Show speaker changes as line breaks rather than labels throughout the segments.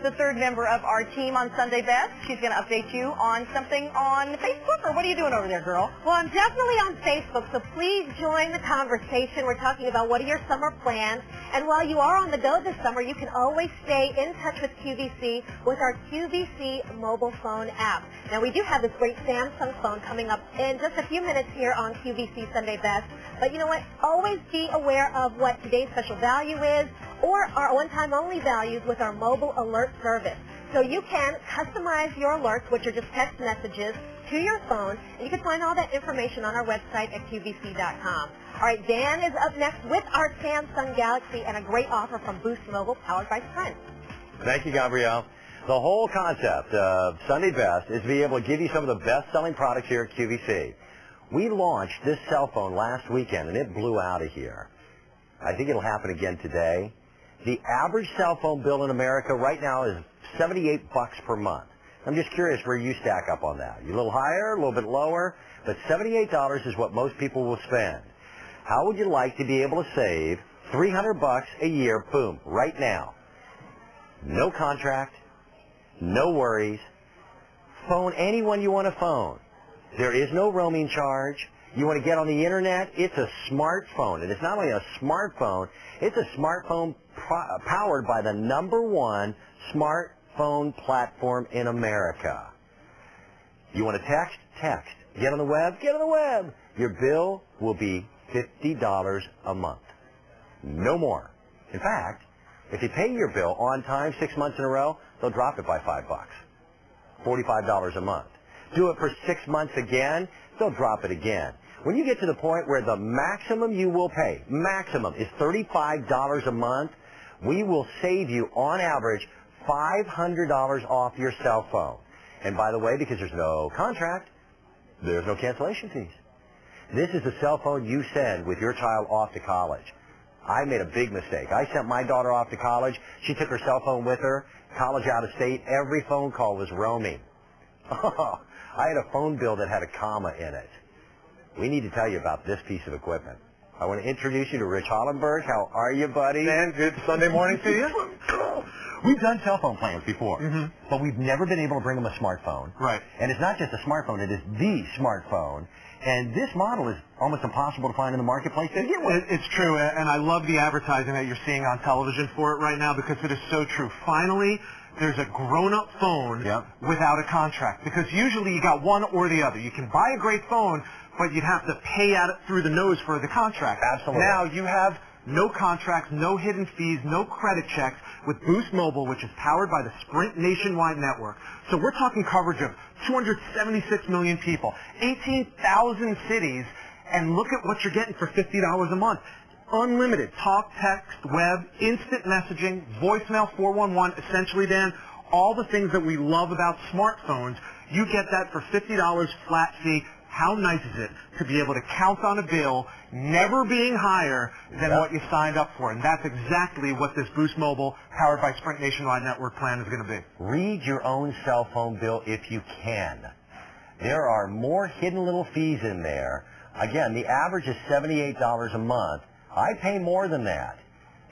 the third member of our team on Sunday Best. She's going to update you on something on Facebook, or what are you doing over there, girl?
Well, I'm definitely on Facebook, so please join the conversation. We're talking about what are your summer plans. And while you are on the go this summer, you can always stay in touch with QVC with our QVC mobile phone app. Now, we do have this great Samsung phone coming up in just a few minutes here on QVC Sunday Best. But you know what? Always be aware of what today's special value is or our one-time only values with our mobile alert service. So you can customize your alerts, which are just text messages, to your phone, and you can find all that information on our website at QVC.com. All right, Dan is up next with our Samsung Galaxy and a great offer from Boost Mobile powered by Sprint.
Thank you, Gabrielle. The whole concept of Sunday Best is to be able to give you some of the best-selling products here at QVC. We launched this cell phone last weekend, and it blew out of here. I think it'll happen again today. The average cell phone bill in America right now is $78 per month. I'm just curious where you stack up on that. You a little higher, a little bit lower, but $78 is what most people will spend. How would you like to be able to save $300 a year, boom, right now? No contract, no worries. Phone anyone you want to phone. There is no roaming charge. You want to get on the internet? It's a smartphone. And it's not only a smartphone, it's a smartphone powered by the #1 smartphone platform in America. You want to text? Text. Get on the web? Get on the web. Your bill will be $50 a month. No more. In fact, if you pay your bill on time 6 months in a row, they'll drop it by $5. $45 a month. Do it for 6 months again, they'll drop it again. When you get to the point where the maximum you will pay, maximum, is $35 a month, we will save you, on average, $500 off your cell phone. And by the way, because there's no contract, there's no cancellation fees. This is the cell phone you send with your child off to college. I made a big mistake. I sent my daughter off to college. She took her cell phone with her, college out of state. Every phone call was roaming. I had a phone bill that had a comma in it. We need to tell you about this piece of equipment. I want to introduce you to Rich Hollenburg. How are you, buddy?
Dan, good Sunday morning to you.
We've done cell phone plans before, but we've never been able to bring them a smartphone.
Right.
And it's not just a smartphone, it is the smartphone. And this model is almost impossible to find in the marketplace.
It's true, and I love the advertising that you're seeing on television for it right now because it is so true. Finally, there's a grown-up phone without a contract, because usually you got one or the other. You can buy a great phone, but you'd have to pay at it through the nose for the contract.
Absolutely.
Now you have no contracts, no hidden fees, no credit checks with Boost Mobile, which is powered by the Sprint nationwide network. So we're talking coverage of 276 million people, 18,000 cities, and look at what you're getting for $50 a month. Unlimited talk, text, web, instant messaging, voicemail 411, essentially, Dan, all the things that we love about smartphones, you get that for $50 flat fee. How nice is it to be able to count on a bill never being higher than what you signed up for? And that's exactly what this Boost Mobile, powered by Sprint nationwide network plan is going to be.
Read your own cell phone bill if you can. There are more hidden little fees in there. Again, the average is $78 a month. I pay more than that.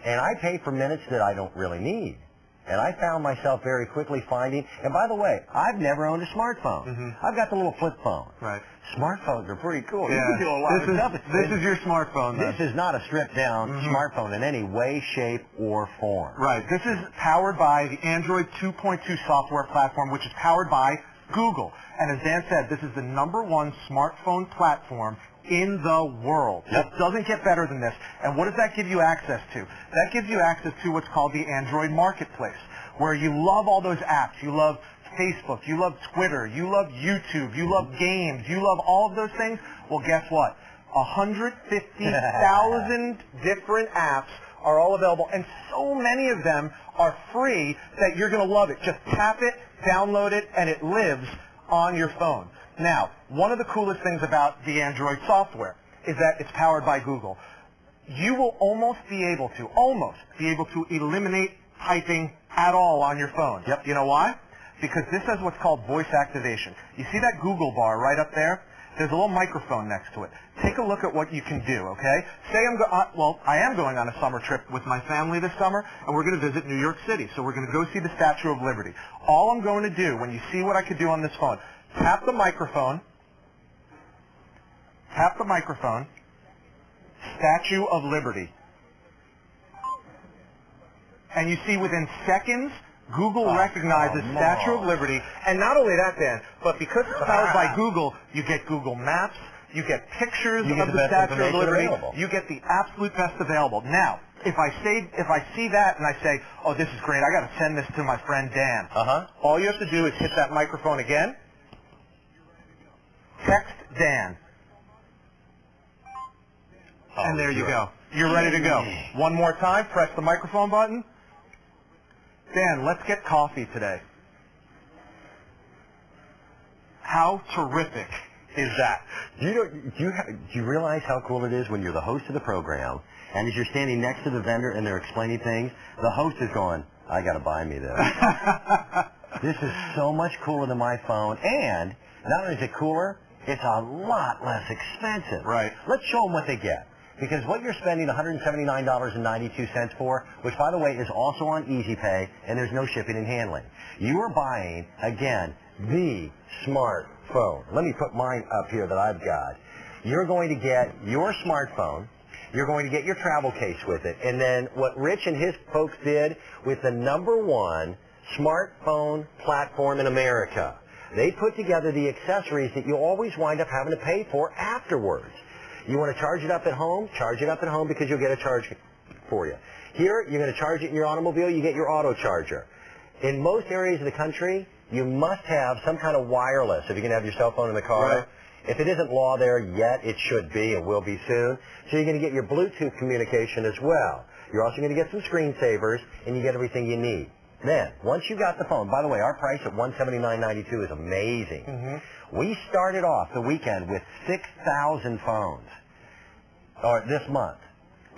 And I pay for minutes that I don't really need. And I found myself very quickly finding, and by the way, I've never owned a smartphone. I've got the little flip phone.
Right.
Smartphones are pretty cool.
Yeah.
You can do a lot of stuff.
This is your smartphone, then.
This is not a stripped-down smartphone in any way, shape, or form.
Right. This is powered by the Android 2.2 software platform, which is powered by Google. And as Dan said, this is the #1 smartphone platform in the world. It doesn't get better than this. And what does that give you access to? That gives you access to what's called the Android Marketplace, where you love all those apps. You love Facebook, you love Twitter, you love YouTube, you love games, you love all of those things. Well, guess what? 150,000 different apps are all available, and so many of them are free that you're going to love it. Just tap it, download it, and it lives on your phone. Now, one of the coolest things about the Android software is that it's powered by Google. You will almost be able to eliminate typing at all on your phone. You know why? Because this has what's called voice activation. You see that Google bar right up there? there's a little microphone next to it. Take a look at what you can do, okay? Say I am going on a summer trip with my family this summer, and we're going to visit New York City. So we're going to go see the Statue of Liberty. All I'm going to do, when you see what I could do on this phone, tap the microphone, Statue of Liberty. And you see within seconds, Google recognizes Statue of Liberty. And not only that, Dan, but because it's powered by Google, you get Google Maps, you get pictures of the Statue of Liberty, you get the absolute best available. Now, if I see that and I say, oh, this is great, I got to send this to my friend Dan. All you have to do is hit that microphone again, text Dan. And there you go. You're ready to go. One more time, press the microphone button. Dan, let's get coffee today. How terrific is that?
Do you realize how cool it is when you're the host of the program, and as you're standing next to the vendor and they're explaining things, the host is going, I got to buy me this. This is so much cooler than my phone, and not only is it cooler, it's a lot less expensive.
Right.
Let's show them what they get. Because what you're spending $179.92 for, which, by the way, is also on Easy Pay, and there's no shipping and handling. You are buying, again, the smartphone. Let me put mine up here that I've got. You're going to get your smartphone. You're going to get your travel case with it. And then what Rich and his folks did with the #1 smartphone platform in America, they put together the accessories that you always wind up having to pay for afterwards. You want to charge it up at home? Charge it up at home because you'll get a charge for you. Here, you're going to charge it in your automobile, you get your auto charger. In most areas of the country, you must have some kind of wireless if you're going to have your cell phone in the car.
Right.
If it isn't law there yet, it should be and will be soon. So you're going to get your Bluetooth communication as well. You're also going to get some screensavers, and you get everything you need. Then, once you got the phone, by the way, our price at $179.92 is amazing. We started off the weekend with 6,000 phones. Or this month.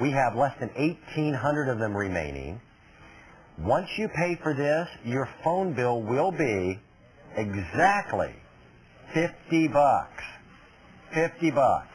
We have less than 1,800 of them remaining. Once you pay for this, your phone bill will be exactly $50. $50.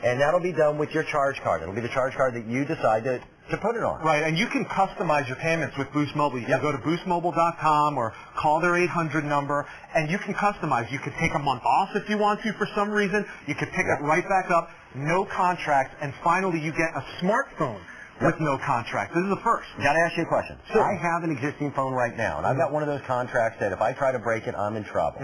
And that'll be done with your charge card. It'll be the charge card that you decide to put it on.
Right, and you can customize your payments with Boost Mobile. You can go to boostmobile.com or call their 800 number, and you can customize. You could take a month off if you want to for some reason. You could pick it right back up, no contracts, and finally you get a smartphone with no contract. This is the first.
Got to ask you a question.
Sure.
I have an existing phone right now, and I've got one of those contracts that if I try to break it, I'm in trouble.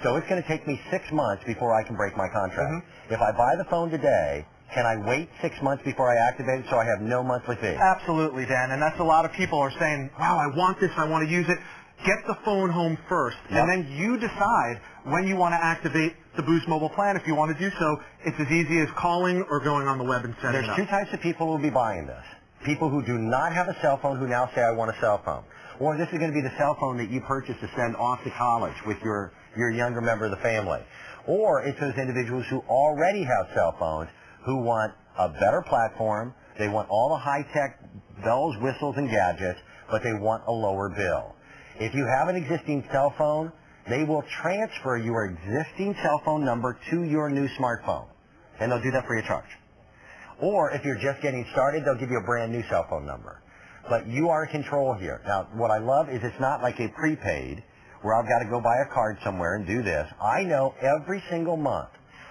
So it's going to take me 6 months before I can break my contract. If I buy the phone today, can I wait 6 months before I activate it so I have no monthly fee?
Absolutely, Dan, and that's a lot of people are saying, wow, I want this, I want to use it. Get the phone home first, and then you decide when you want to activate the Boost Mobile plan. If you want to do so, it's as easy as calling or going on the web and setting it up.
There's 2 types of people who will be buying this. People who do not have a cell phone who now say, I want a cell phone. Or this is going to be the cell phone that you purchase to send off to college with your younger member of the family. Or it's those individuals who already have cell phones who want a better platform. They want all the high-tech bells, whistles, and gadgets, but they want a lower bill. If you have an existing cell phone, they will transfer your existing cell phone number to your new smartphone, and they'll do that free of charge. Or if you're just getting started, they'll give you a brand new cell phone number. But you are in control here. Now, what I love is it's not like a prepaid where I've got to go buy a card somewhere and do this. I know every single month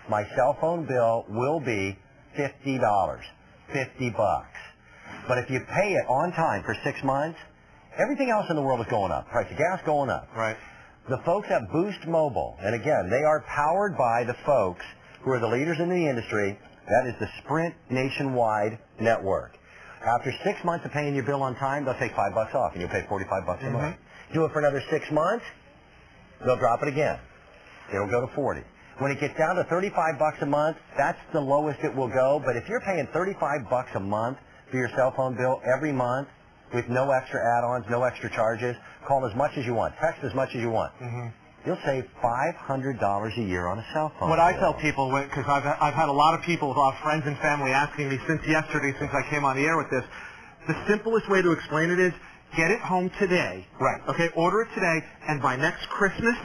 my cell phone bill will be $50, $50. But if you pay it on time for 6 months, everything else in the world is going up. Price of gas going up.
Right.
The folks at Boost Mobile, and again, they are powered by the folks who are the leaders in the industry. That is the Sprint nationwide network. After 6 months of paying your bill on time, they'll take $5 off, and you'll pay $45 a month. Do it for another 6 months, they'll drop it again. It'll go to 40. When it gets down to $35 a month, that's the lowest it will go. But if you're paying $35 a month for your cell phone bill every month with no extra add-ons, no extra charges, call as much as you want, text as much as you want, you'll save $500 a year on a cell phone.
What I tell people, because I've had a lot of people, a lot of friends and family asking me since yesterday, since I came on the air with this, the simplest way to explain it is get it home today.
Right.
Okay, order it today, and by next Christmas,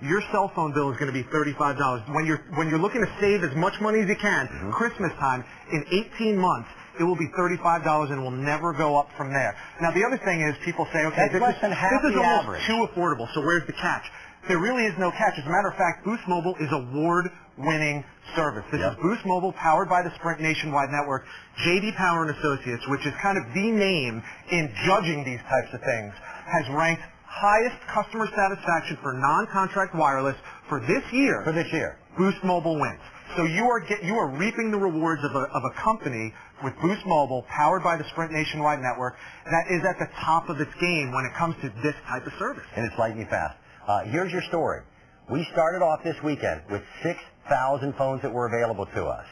your cell phone bill is going to be $35. When you're looking to save as much money as you can, Christmas time, in 18 months, it will be $35 and will never go up from there. Now, the other thing is people say, okay,
this is
almost
average.
too affordable, so where's the catch? There really is no catch. As a matter of fact, Boost Mobile is award-winning service. This is Boost Mobile, powered by the Sprint nationwide network. J.D. Power & Associates, which is kind of the name in judging these types of things, has ranked highest customer satisfaction for non-contract wireless for this year.
For this year.
Boost Mobile wins. So you are reaping the rewards of a company with Boost Mobile, powered by the Sprint nationwide network, that is at the top of its game when it comes to this type of service.
And it's lightning fast. Here's your story. We started off this weekend with 6,000 phones that were available to us.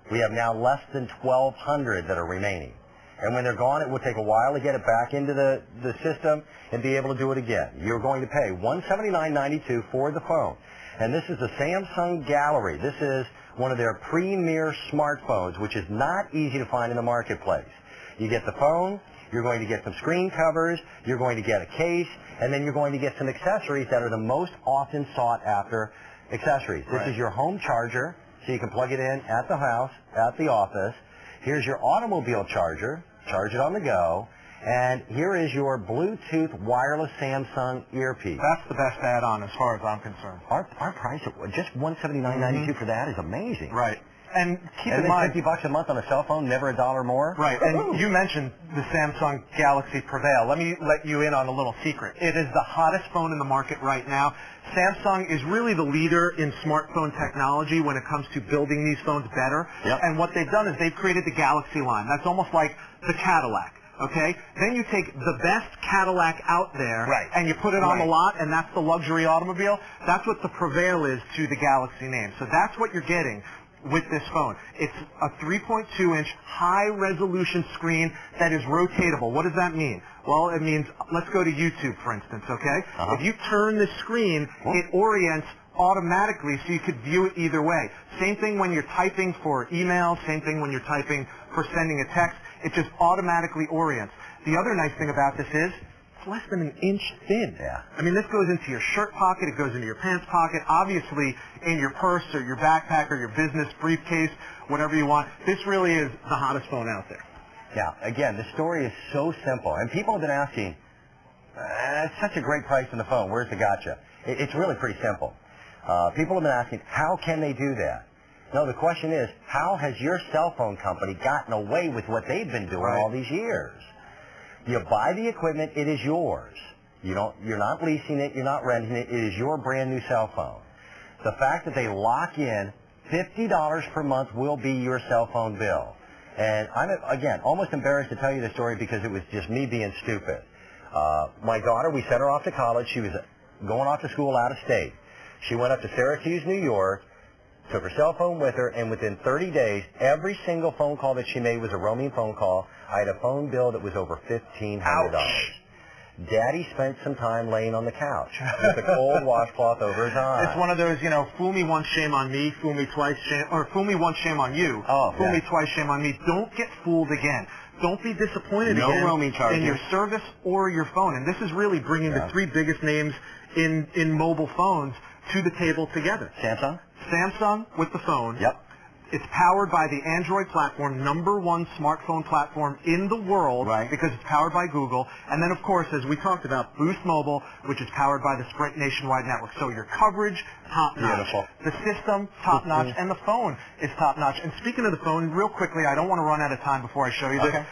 We have now less than 1,200 that are remaining. And when they're gone, it will take a while to get it back into the system and be able to do it again. You're going to pay $179.92 for the phone. And this is the Samsung Gallery. This is one of their premier smartphones, which is not easy to find in the marketplace. You get the phone, you're going to get some screen covers, you're going to get a case, and then you're going to get some accessories that are the most often sought after accessories. This is your home charger, so you can plug it in at the house, at the office. Here's your automobile charger, charge it on the go. And here is your Bluetooth wireless Samsung earpiece.
That's the best add-on as far as I'm concerned.
Our price, just $179.92 for that is amazing.
Right. And keep
and
in mind,
$50 a month on a cell phone, never a dollar more.
Right. And you mentioned the Samsung Galaxy Prevail. Let me let you in on a little secret. It is the hottest phone in the market right now. Samsung is really the leader in smartphone technology when it comes to building these phones better. And what they've done is they've created the Galaxy line. That's almost like the Cadillac. Okay? Then you take the best Cadillac out there and you put it on the lot, and that's the luxury automobile. That's what the Prevail is to the Galaxy name. So that's what you're getting with this phone. It's a 3.2-inch high-resolution screen that is rotatable. What does that mean? Well, it means, let's go to YouTube, for instance, okay? If you turn the screen, it orients automatically so you could view it either way. Same thing when you're typing for email, same thing when you're typing for sending a text. It just automatically orients. The other nice thing about this is it's less than an inch thin. I mean, this goes into your shirt pocket, it goes into your pants pocket, obviously in your purse or your backpack or your business briefcase, whatever you want. This really is the hottest phone out there.
Yeah, again, the story is so simple. And people have been asking, it's such a great price on the phone, where's the gotcha? It's really pretty simple. People have been asking, how can they do that? No, the question is, how has your cell phone company gotten away with what they've been doing all these years? You buy the equipment, it is yours. You're not leasing it, you're not renting it, it is your brand new cell phone. The fact that they lock in $50 per month will be your cell phone bill. And I'm, again, almost embarrassed to tell you the story because it was just me being stupid. My daughter, we sent her off to college. She was going off to school out of state. She went up to Syracuse, New York, took her cell phone with her, and within 30 days, every single phone call that she made was a roaming phone call. I had a phone bill that was over $1,500. Daddy spent some time laying on the couch with a cold washcloth over his eyes.
It's one of those, fool me once, shame on me, fool me twice, fool me once, shame on you, fool me twice, shame on me. Don't get fooled again. Don't be disappointed again
roaming charges
in your service or your phone. And this is really bringing the three biggest names in mobile phones to the table together.
Samsung?
Samsung with the phone.
Yep.
It's powered by the Android platform, #1 smartphone platform in the world, because it's powered by Google. And then, of course, as we talked about, Boost Mobile, which is powered by the Sprint nationwide network. So your coverage, top-notch.
Beautiful.
The system, top-notch. And the phone is top-notch. And speaking of the phone, real quickly, I don't want to run out of time before I show you this.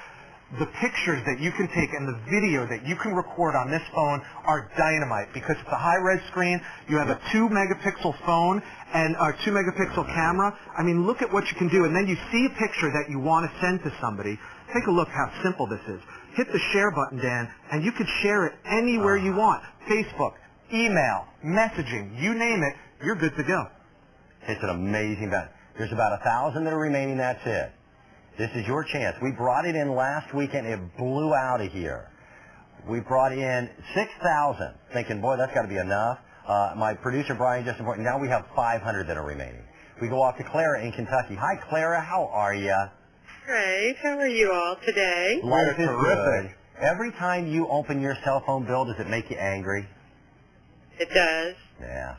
The pictures that you can take and the video that you can record on this phone are dynamite because it's a high-res screen. You have a 2-megapixel phone and a 2-megapixel camera. I mean, look at what you can do. And then you see a picture that you want to send to somebody. Take a look how simple this is. Hit the share button, Dan, and you can share it anywhere you want. Facebook, email, messaging, you name it, you're good to go.
It's an amazing event. There's about 1,000 that are remaining, that's it. This is your chance. We brought it in last weekend. It blew out of here. We brought in 6,000, thinking, boy, that's got to be enough. My producer, Brian, just important. Now we have 500 that are remaining. We go off to Clara in Kentucky. Hi, Clara. How are you?
Great. How are you all today?
Life is good. Every time you open your cell phone bill, does it make you angry?
It does.
Yeah.